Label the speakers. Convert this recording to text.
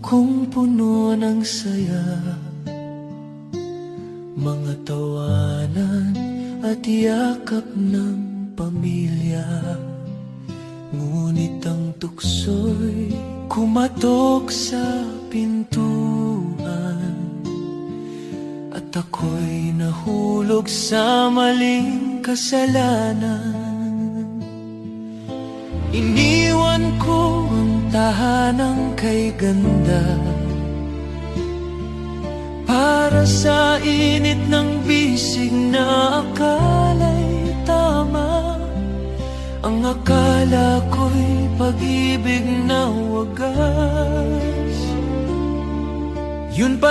Speaker 1: kong puno ng saya, mga tawanan at yakap ng pamilya. Ngunit ang tukso'y kumatok sa pintuan, at ako'y nahulog sa maling kasalanan. Iniwan ko ang tahanang kay ganda para sa init ng bisig na akala'y tama. Ang akala ko'y pag-ibig na wagas, yun pala